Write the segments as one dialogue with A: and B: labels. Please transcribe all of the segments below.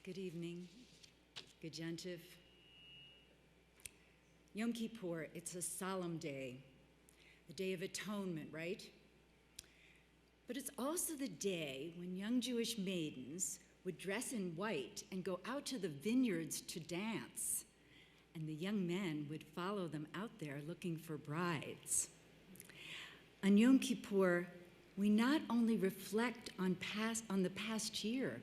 A: Good evening, Gajentiv. Yom Kippur, it's a solemn day, a day of atonement, right? But it's also the day when young Jewish maidens would dress in white and go out to the vineyards to dance, and the young men would follow them out there looking for brides. On Yom Kippur, we not only reflect on the past year,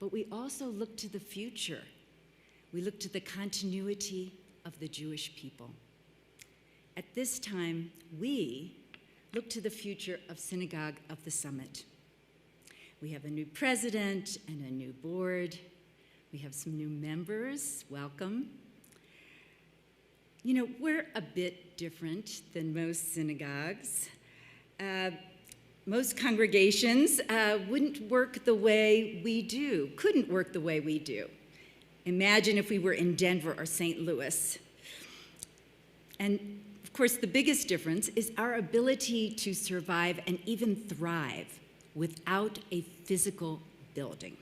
A: but we also look to the future. We look to the continuity of the Jewish people. At this time, we look to the future of Synagogue of the Summit. We have a new president and a new board. We have some new members. Welcome. You know, we're a bit different than most synagogues. Most congregations wouldn't work the way we do, couldn't work the way we do. Imagine if we were in Denver or St. Louis. And of course, the biggest difference is our ability to survive and even thrive without a physical building.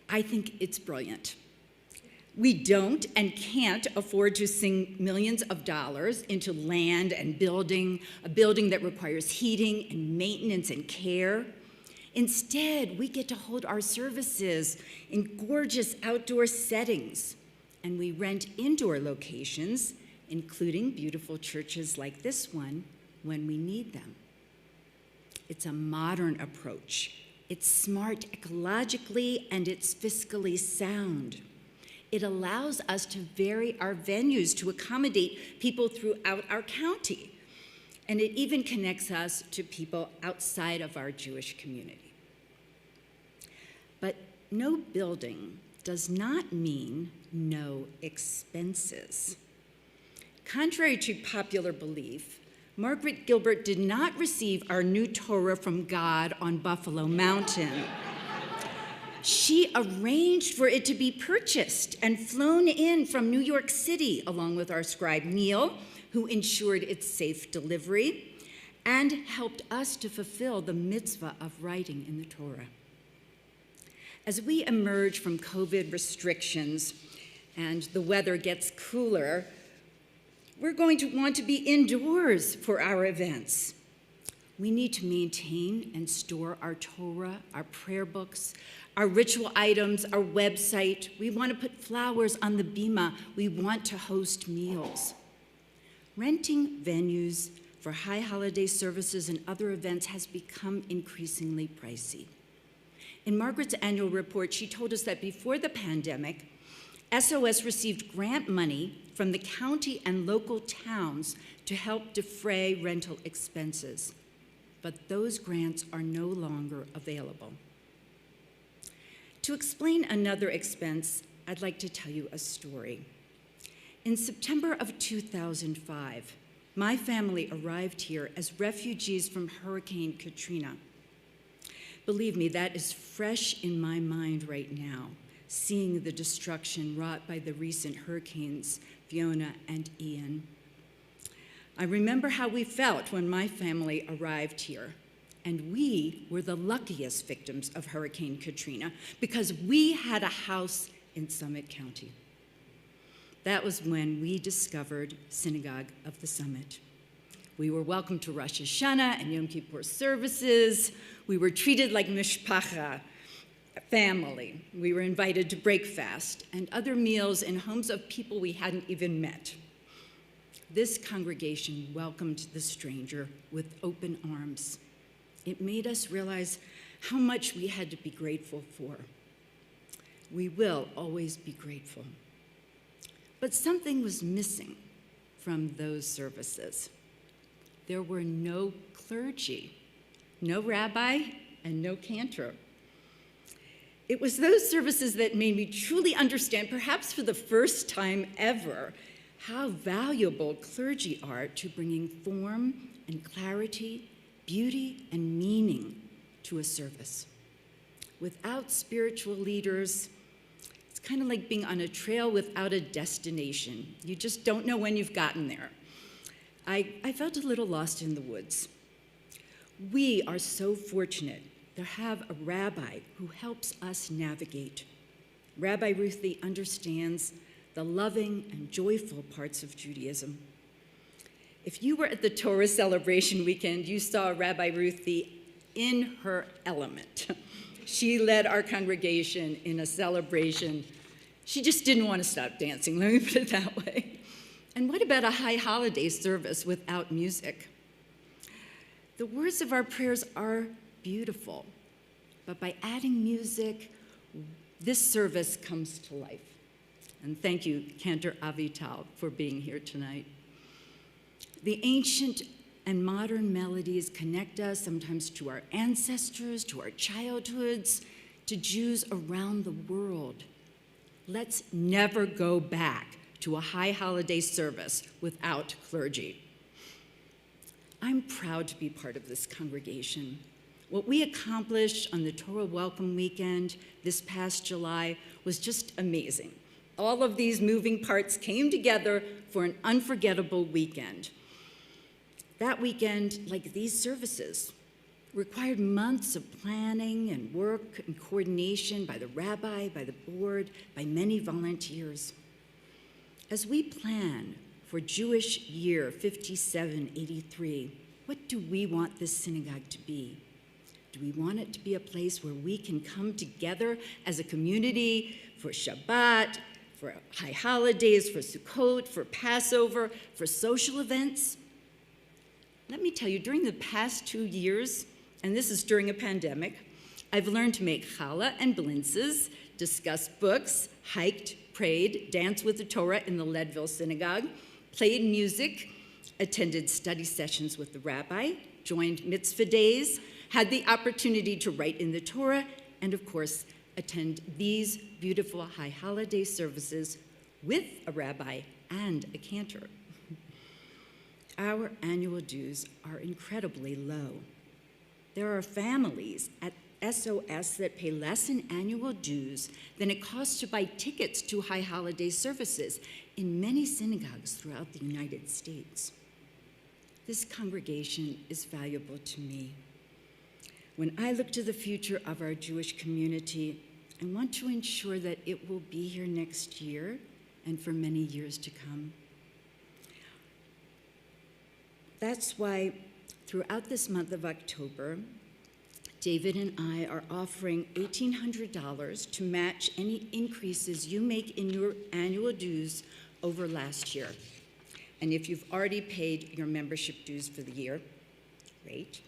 A: I think it's brilliant. We don't and can't afford to sink millions of dollars into land and building, a building that requires heating and maintenance and care. Instead, we get to hold our services in gorgeous outdoor settings, and we rent indoor locations, including beautiful churches like this one, when we need them. It's a modern approach. It's smart ecologically, and it's fiscally sound. It allows us to vary our venues to accommodate people throughout our county. And it even connects us to people outside of our Jewish community. But no building does not mean no expenses. Contrary to popular belief, Margaret Gilbert did not receive our new Torah from God on Buffalo Mountain. She arranged for it to be purchased and flown in from New York City, along with our scribe Neil, who ensured its safe delivery and helped us to fulfill the mitzvah of writing in the Torah. As we emerge from COVID restrictions and the weather gets cooler, we're going to want to be indoors for our events. We need to maintain and store our Torah, our prayer books, our ritual items, our website. We want to put flowers on the bima. We want to host meals. Renting venues for high holiday services and other events has become increasingly pricey. In Margaret's annual report, she told us that before the pandemic, SOS received grant money from the county and local towns to help defray rental expenses. But those grants are no longer available. To explain another expense, I'd like to tell you a story. In September of 2005, my family arrived here as refugees from Hurricane Katrina. Believe me, that is fresh in my mind right now, seeing the destruction wrought by the recent hurricanes, Fiona and Ian. I remember how we felt when my family arrived here, and we were the luckiest victims of Hurricane Katrina because we had a house in Summit County. That was when we discovered Synagogue of the Summit. We were welcomed to Rosh Hashanah and Yom Kippur services. We were treated like mishpacha, family. We were invited to break fast and other meals in homes of people we hadn't even met. This congregation welcomed the stranger with open arms. It made us realize how much we had to be grateful for. We will always be grateful. But something was missing from those services. There were no clergy, no rabbi, and no cantor. It was those services that made me truly understand, perhaps for the first time ever, how valuable clergy are to bringing form and clarity, beauty and meaning to a service. Without spiritual leaders, it's kind of like being on a trail without a destination. You just don't know when you've gotten there. I felt a little lost in the woods. We are so fortunate to have a rabbi who helps us navigate. Rabbi Ruthie understands the loving and joyful parts of Judaism. If you were at the Torah celebration weekend, you saw Rabbi Ruthie in her element. She led our congregation in a celebration. She just didn't want to stop dancing, let me put it that way. And what about a high holiday service without music? The words of our prayers are beautiful, but by adding music, this service comes to life. And thank you, Cantor Avital, for being here tonight. The ancient and modern melodies connect us sometimes to our ancestors, to our childhoods, to Jews around the world. Let's never go back to a high holiday service without clergy. I'm proud to be part of this congregation. What we accomplished on the Torah Welcome Weekend this past July was just amazing. All of these moving parts came together for an unforgettable weekend. That weekend, like these services, required months of planning and work and coordination by the rabbi, by the board, by many volunteers. As we plan for Jewish year 5783, what do we want this synagogue to be? Do we want it to be a place where we can come together as a community for Shabbat, for high holidays, for Sukkot, for Passover, for social events? Let me tell you, during the past 2 years, and this is during a pandemic, I've learned to make challah and blintzes, discuss books, hiked, prayed, danced with the Torah in the Leadville Synagogue, played music, attended study sessions with the rabbi, joined mitzvah days, had the opportunity to write in the Torah, and of course, attend these beautiful high holiday services with a rabbi and a cantor. Our annual dues are incredibly low. There are families at SOS that pay less in annual dues than it costs to buy tickets to high holiday services in many synagogues throughout the United States. This congregation is valuable to me. When I look to the future of our Jewish community, I want to ensure that it will be here next year and for many years to come. That's why throughout this month of October, David and I are offering $1,800 to match any increases you make in your annual dues over last year. And if you've already paid your membership dues for the year, great.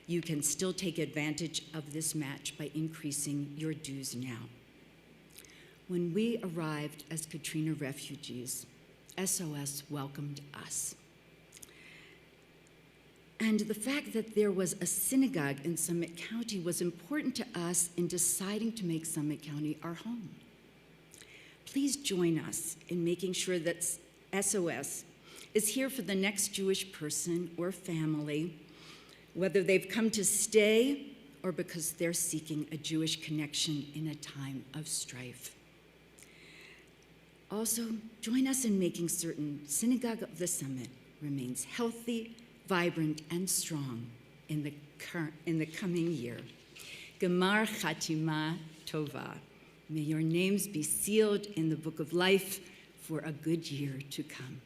A: You can still take advantage of this match by increasing your dues now. When we arrived as Katrina refugees, SOS welcomed us. And the fact that there was a synagogue in Summit County was important to us in deciding to make Summit County our home. Please join us in making sure that SOS is here for the next Jewish person or family, whether they've come to stay or because they're seeking a Jewish connection in a time of strife. Also, join us in making certain Synagogue of the Summit remains healthy, vibrant, and strong in the coming year. Gemar Chatima Tova. May your names be sealed in the book of life for a good year to come.